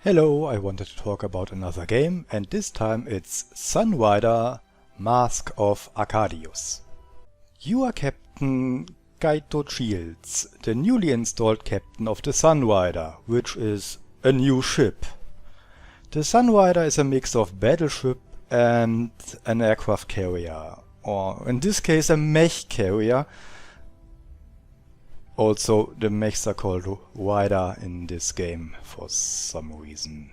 Hello, I wanted to talk about another game, and this time it's Sunrider, Mask of Arcadius. You are Captain Kaito Shields, the newly installed captain of the Sunrider, which is a new ship. The Sunrider is a mix of battleship and an aircraft carrier, or in this case a mech carrier. Also, the mechs are called Ryder in this game for some reason.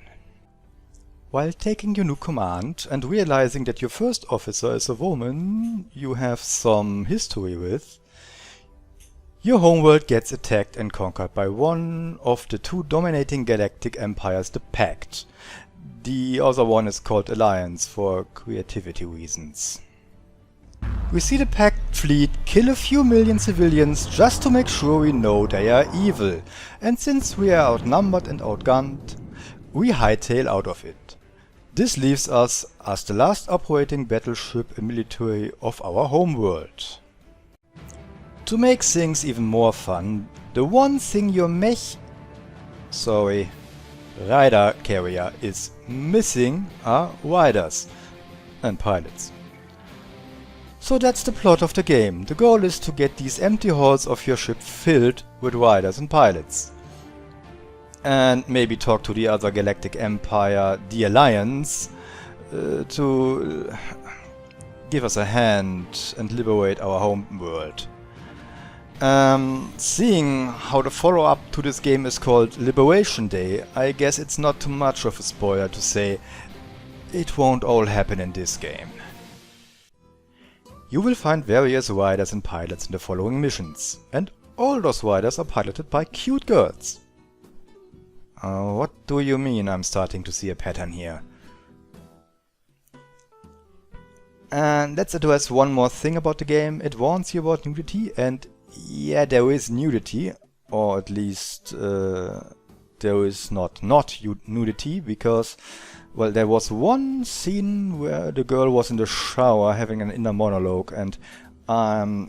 While taking your new command and realizing that your first officer is a woman you have some history with, your homeworld gets attacked and conquered by one of the two dominating galactic empires, the Pact. The other one is called Alliance for creativity reasons. We see the Pact fleet kill a few million civilians just to make sure we know they are evil, and since we are outnumbered and outgunned, we hightail out of it. This leaves us as the last operating battleship and military of our homeworld. To make things even more fun, the one thing your Ryder carrier is missing are riders and pilots. So that's the plot of the game. The goal is to get these empty halls of your ship filled with riders and pilots. And maybe talk to the other galactic empire, the Alliance, to give us a hand and liberate our home world. Seeing how the follow-up to this game is called Liberation Day, I guess it's not too much of a spoiler to say it won't all happen in this game. You will find various riders and pilots in the following missions, and all those riders are piloted by cute girls. What do you mean? I'm starting to see a pattern here. And let's address one more thing about the game. It warns you about nudity, and yeah, there is nudity, or at least there is not nudity, because well, there was one scene where the girl was in the shower having an inner monologue, and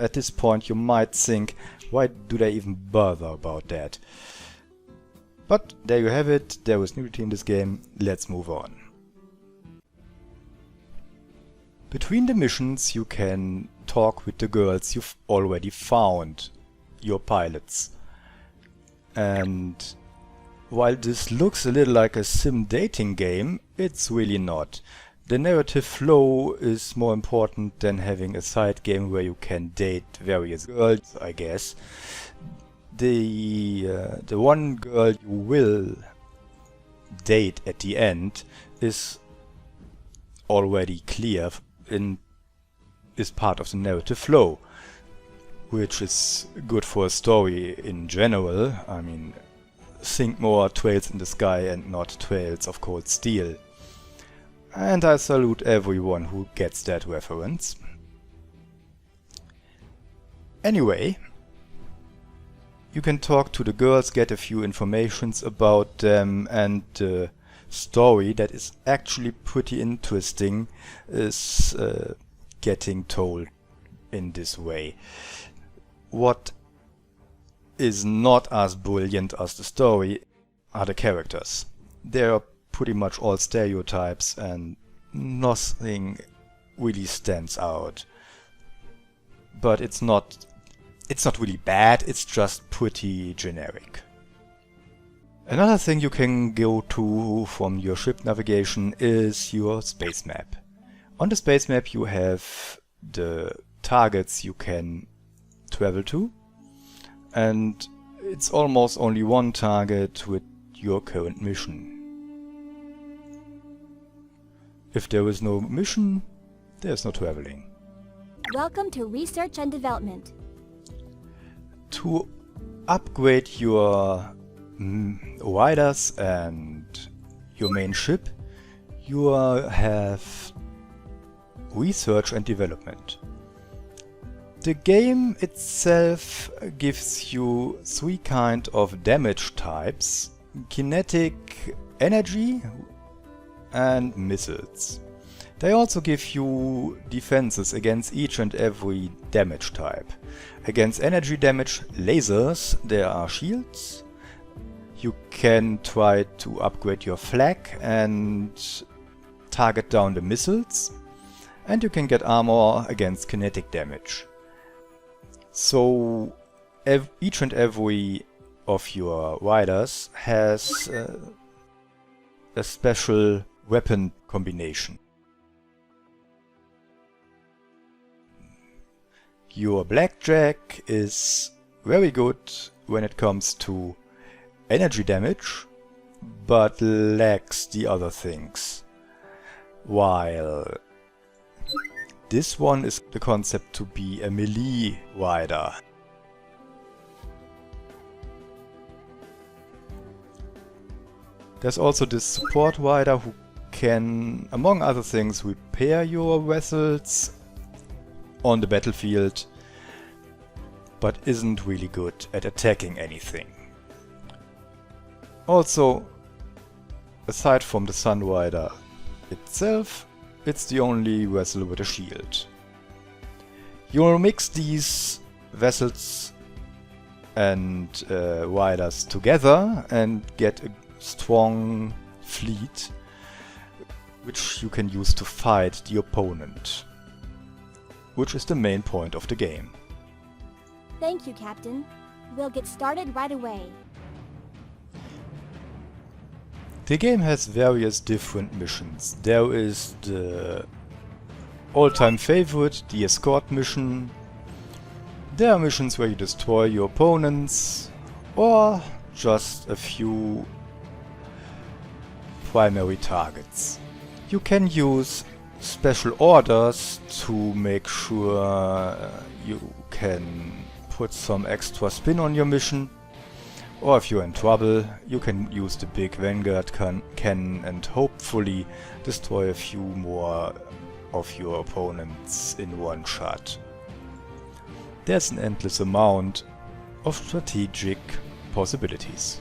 at this point you might think, why do they even bother about that? But there you have it, there is nudity in this game, let's move on. Between the missions you can talk with the girls you've already found, your pilots. And while this looks a little like a sim dating game, it's really not. The narrative flow is more important than having a side game where you can date various girls, I guess. The one girl you will date at the end is already clear and is part of the narrative flow, which is good for a story in general. I mean, think more Trails in the Sky and not Trails of Cold Steel. And I salute everyone who gets that reference. Anyway, you can talk to the girls, get a few informations about them, and the story that is actually pretty interesting is getting told in this way. What is not as brilliant as the story are the characters. They are pretty much all stereotypes and nothing really stands out. But it's not really bad, it's just pretty generic. Another thing you can go to from your ship navigation is your space map. On the space map you have the targets you can travel to, and it's almost only one target with your current mission. If there is no mission, there's no traveling. Welcome to Research and Development. To upgrade your riders and your main ship, you have Research and Development. The game itself gives you three kinds of damage types: kinetic, energy and missiles. They also give you defenses against each and every damage type. Against energy damage, lasers, there are shields. You can try to upgrade your flag and target down the missiles, and you can get armor against kinetic damage. So each and every of your riders has a special weapon combination. Your blackjack is very good when it comes to energy damage, but lacks the other things. While this one is the concept to be a melee rider. There's also this support rider who can, among other things, repair your vessels on the battlefield, but isn't really good at attacking anything. Also, aside from the Sunrider itself, it's the only vessel with a shield. You'll mix these vessels and riders together and get a strong fleet, which you can use to fight the opponent, which is the main point of the game. Thank you, Captain. We'll get started right away. The game has various different missions. There is the all-time favorite, the escort mission. There are missions where you destroy your opponents, or just a few primary targets. You can use special orders to make sure you can put some extra spin on your mission. Or if you're in trouble, you can use the big Vanguard cannon and hopefully destroy a few more of your opponents in one shot. There's an endless amount of strategic possibilities.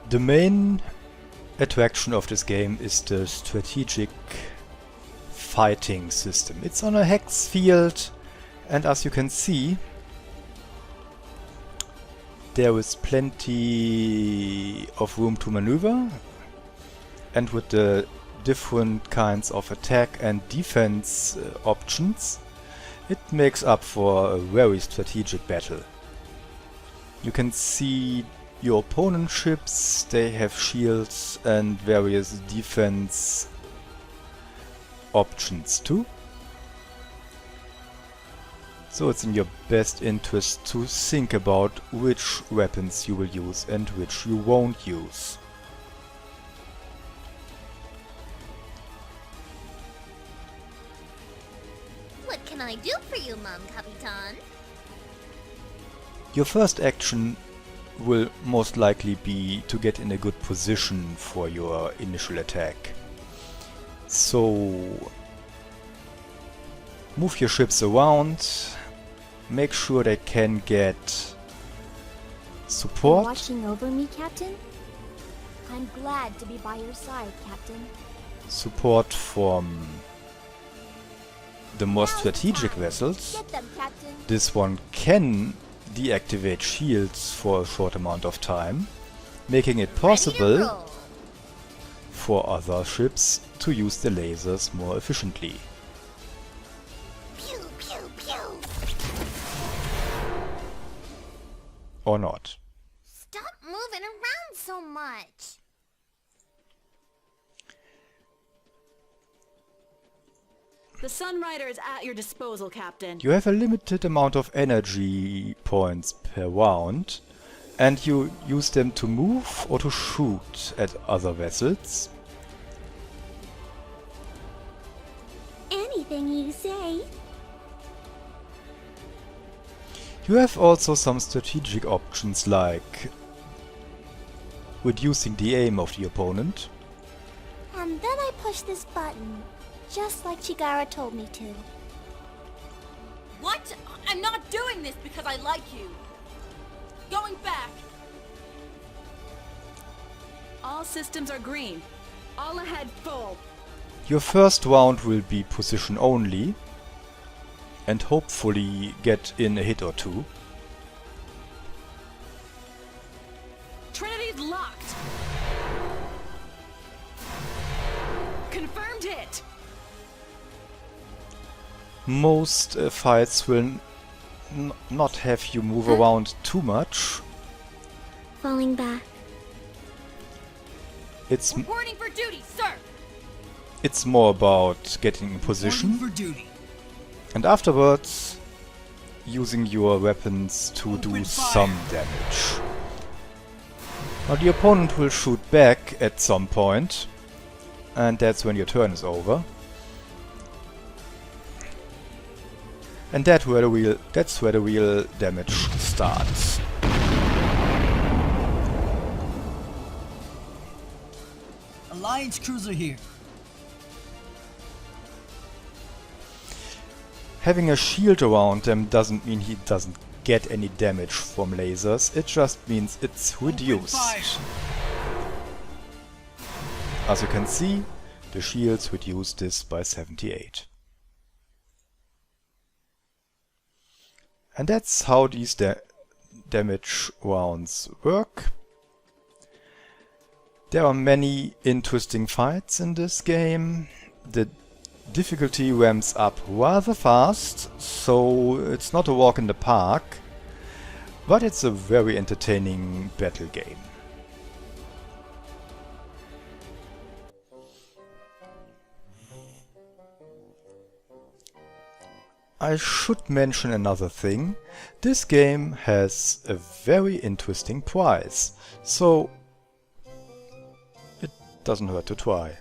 The main attraction of this game is the strategic fighting system. It's on a hex field, and as you can see, there is plenty of room to maneuver, and with the different kinds of attack and defense options, it makes up for a very strategic battle. You can see your opponent ships, they have shields and various defense options too. So it's in your best interest to think about which weapons you will use and which you won't use. What can I do for you, Mom Capitan? Your first action will most likely be to get in a good position for your initial attack. So move your ships around, make sure they can get support. Watching over me, Captain? I'm glad to be by your side, Captain. Support from the more strategic vessels. Get them, Captain. This one can deactivate shields for a short amount of time, making it possible for other ships to use the lasers more efficiently. Pew, pew, pew. Or not. Stop moving around so much. The Sunrider is at your disposal, Captain. You have a limited amount of energy points per round, and you use them to move or to shoot at other vessels. Anything you say. You have also some strategic options like reducing the aim of the opponent. And then I push this button, just like Chigara told me to. What? I'm not doing this because I like you. Going back. All systems are green. All ahead full. Your first round will be position only, and hopefully get in a hit or two. Trinity's locked. Confirmed hit. Most fights will not have you move around too much. Falling back. Reporting for duty, sir. It's more about getting in position. For duty. And afterwards, using your weapons to do Open fire. some damage. Now the opponent will shoot back at some point, and that's when your turn is over. And that's where the real damage starts. Alliance cruiser here. Having a shield around them doesn't mean he doesn't get any damage from lasers, it just means it's reduced. As you can see, the shields reduce this by 78. And that's how these damage rounds work. There are many interesting fights in this game. The difficulty ramps up rather fast, so it's not a walk in the park, but it's a very entertaining battle game. I should mention another thing. This game has a very interesting price, so it doesn't hurt to try.